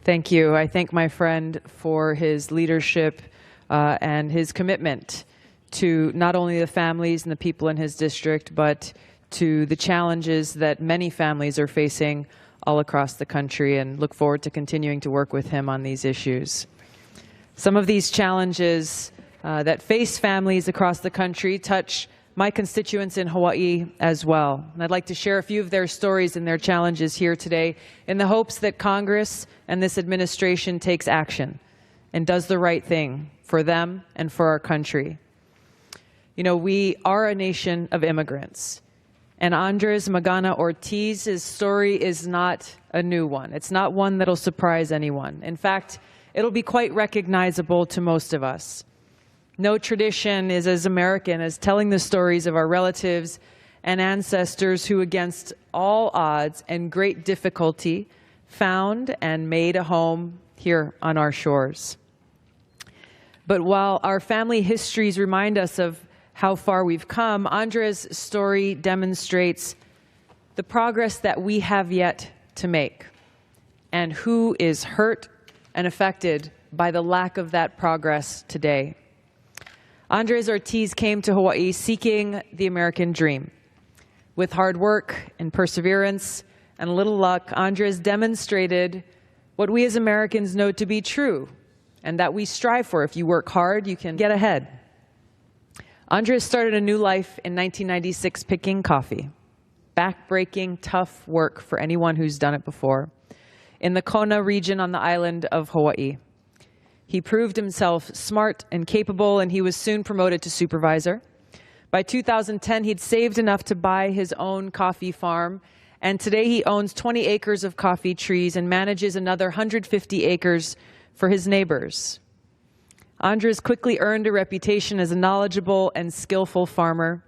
Thank you. I thank my friend for his leadership and his commitment to not only the families and the people in his district, but to the challenges that many families are facing all across the country, and look forward to continuing to work with him on these issues. Some of these challenges that face families across the country touch my constituents in Hawaii as well. And I'd like to share a few of their stories and their challenges here today in the hopes that Congress and this administration takes action and does the right thing for them and for our country. You know, we are a nation of immigrants. And Andres Magana Ortiz's story is not a new one. It's not one that'll surprise anyone. In fact, it'll be quite recognizable to most of us. No tradition is as American as telling the stories of our relatives and ancestors who, against all odds and great difficulty, found and made a home here on our shores. But while our family histories remind us of how far we've come, Andres' story demonstrates the progress that we have yet to make and who is hurt and affected by the lack of that progress today. Andres Ortiz came to Hawaii seeking the American dream. With hard work and perseverance and a little luck, Andres demonstrated what we as Americans know to be true and that we strive for. If you work hard, you can get ahead. Andres started a new life in 1996 picking coffee. Back-breaking, tough work for anyone who's done it before. In the Kona region on the island of Hawaii. He proved himself smart and capable, and he was soon promoted to supervisor. By 2010, he'd saved enough to buy his own coffee farm, and today he owns 20 acres of coffee trees and manages another 150 acres for his neighbors. Andres quickly earned a reputation as a knowledgeable and skillful farmer.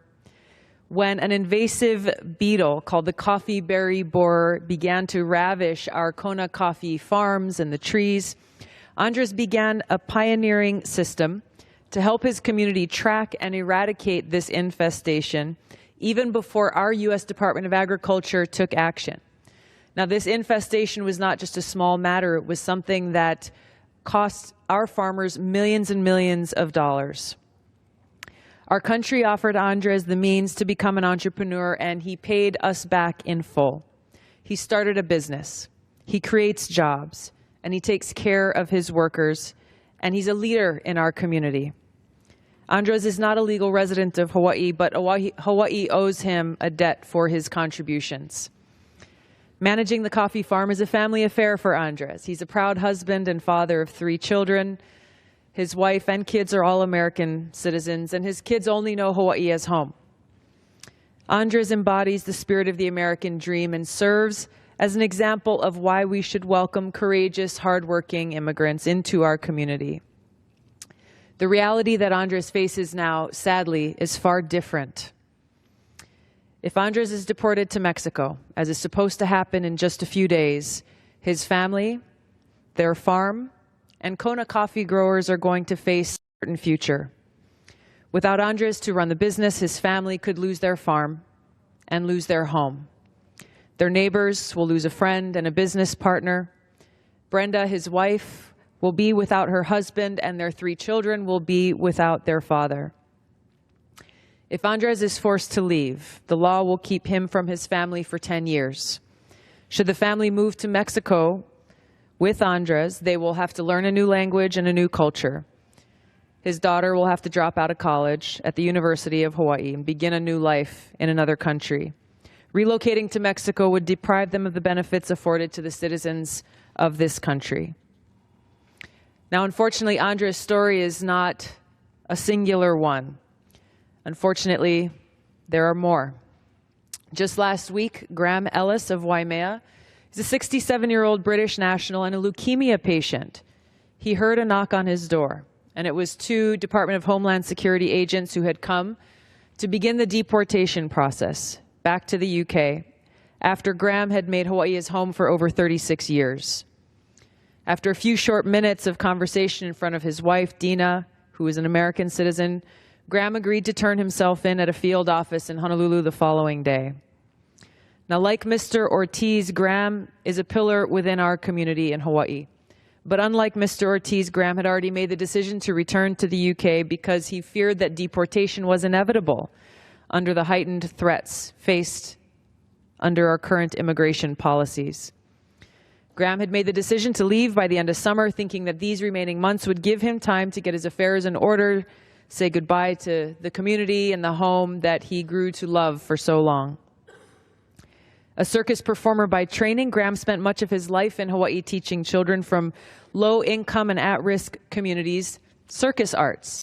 When an invasive beetle called the coffee berry borer began to ravish our Kona coffee farms and the trees, Andres began a pioneering system to help his community track and eradicate this infestation even before our U.S. Department of Agriculture took action. Now, this infestation was not just a small matter. It was something that cost our farmers millions and millions of dollars. Our country offered Andres the means to become an entrepreneur, and he paid us back in full. He started a business. He creates jobs. And he takes care of his workers, and he's a leader in our community. Andres is not a legal resident of Hawaii, but Hawaii owes him a debt for his contributions. Managing the coffee farm is a family affair for Andres. He's a proud husband and father of 3 children. His wife and kids are all American citizens, and his kids only know Hawaii as home. Andres embodies the spirit of the American dream and serves as an example of why we should welcome courageous, hardworking immigrants into our community. The reality that Andres faces now, sadly, is far different. If Andres is deported to Mexico, as is supposed to happen in just a few days, his family, their farm, and Kona coffee growers are going to face a certain future. Without Andres to run the business, his family could lose their farm and lose their home. Their neighbors will lose a friend and a business partner. Brenda, his wife, will be without her husband, and their 3 children will be without their father. If Andres is forced to leave, the law will keep him from his family for 10 years. Should the family move to Mexico with Andres, they will have to learn a new language and a new culture. His daughter will have to drop out of college at the University of Hawaii and begin a new life in another country. Relocating to Mexico would deprive them of the benefits afforded to the citizens of this country. Now, unfortunately, Andres' story is not a singular one. Unfortunately, there are more. Just last week, Graham Ellis of Waimea is a 67-year-old British national and a leukemia patient. He heard a knock on his door, and it was 2 Department of Homeland Security agents who had come to begin the deportation process back to the UK after Graham had made Hawaii his home for over 36 years. After a few short minutes of conversation in front of his wife, Dina, who is an American citizen, Graham agreed to turn himself in at a field office in Honolulu the following day. Now, like Mr. Ortiz, Graham is a pillar within our community in Hawaii, But unlike Mr. Ortiz, Graham had already made the decision to return to the UK because he feared that deportation was inevitable under the heightened threats faced under our current immigration policies. Graham had made the decision to leave by the end of summer, thinking that these remaining months would give him time to get his affairs in order, say goodbye to the community and the home that he grew to love for so long. A circus performer by training, Graham spent much of his life in Hawaii teaching children from low-income and at-risk communities circus arts,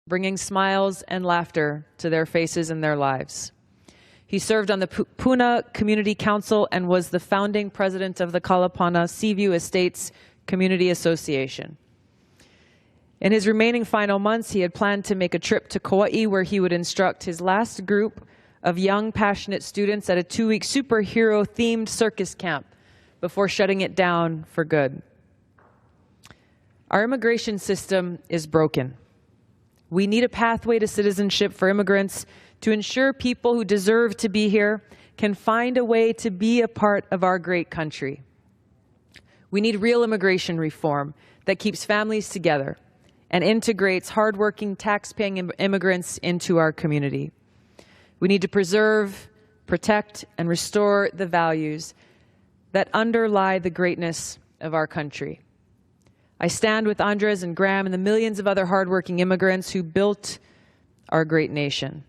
bringing smiles and laughter to their faces and their lives. He served on the Puna Community Council and was the founding president of the Kalapana Seaview Estates Community Association. In his remaining final months, he had planned to make a trip to Kauai, where he would instruct his last group of young, passionate students at a 2-week superhero-themed circus camp before shutting it down for good. Our immigration system is broken. We need a pathway to citizenship for immigrants to ensure people who deserve to be here can find a way to be a part of our great country. We need real immigration reform that keeps families together and integrates hardworking, tax-paying immigrants into our community. We need to preserve, protect, and restore the values that underlie the greatness of our country. I stand with Andres and Graham and the millions of other hardworking immigrants who built our great nation.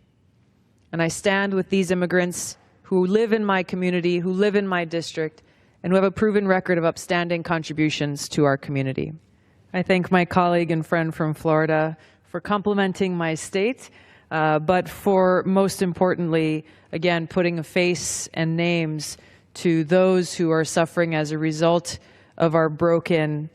And I stand with these immigrants who live in my community, who live in my district, and who have a proven record of upstanding contributions to our community. I thank my colleague and friend from Florida for complimenting my state, but for, most importantly, again, putting a face and names to those who are suffering as a result of our broken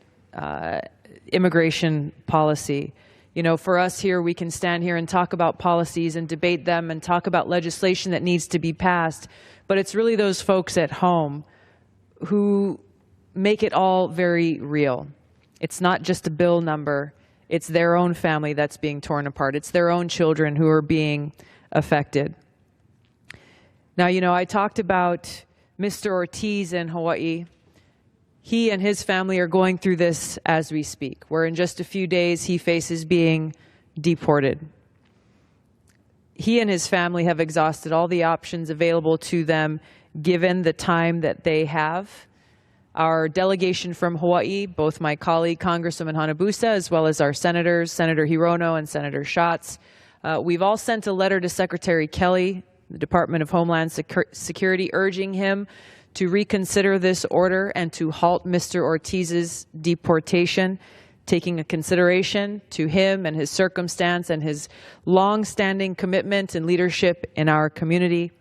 immigration policy. You know, for us here, we can stand here and talk about policies and debate them and talk about legislation that needs to be passed, but it's really those folks at home who make it all very real. It's not just a bill number. It's their own family that's being torn apart. It's their own children who are being affected. Now, you know, I talked about Mr. Ortiz in Hawaii. He and his family are going through this as we speak, where in just a few days he faces being deported. He and his family have exhausted all the options available to them given the time that they have. Our delegation from Hawaii, both my colleague, Congresswoman Hanabusa, as well as our senators, Senator Hirono and Senator Schatz, we've all sent a letter to Secretary Kelly, the Department of Homeland Security, urging him to reconsider this order and to halt Mr. Ortiz's deportation, taking a consideration to him and his circumstance and his long-standing commitment and leadership in our community.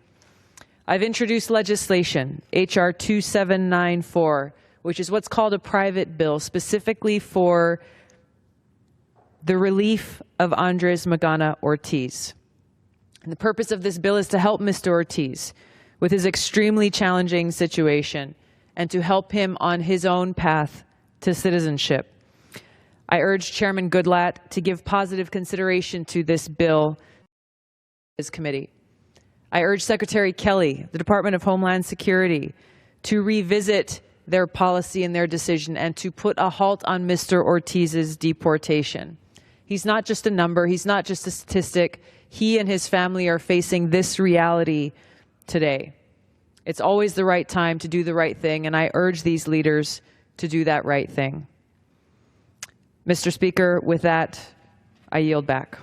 I've introduced legislation, H.R. 2794, which is what's called a private bill, specifically for the relief of Andres Magana Ortiz. And the purpose of this bill is to help Mr. Ortiz with his extremely challenging situation and to help him on his own path to citizenship. I urge Chairman Goodlatte to give positive consideration to this bill in his committee. I urge Secretary Kelly, the Department of Homeland Security, to revisit their policy and their decision and to put a halt on Mr. Ortiz's deportation. He's not just a number, he's not just a statistic. He and his family are facing this reality today. It's always the right time to do the right thing, and I urge these leaders to do that right thing. Mr. Speaker, with that, I yield back.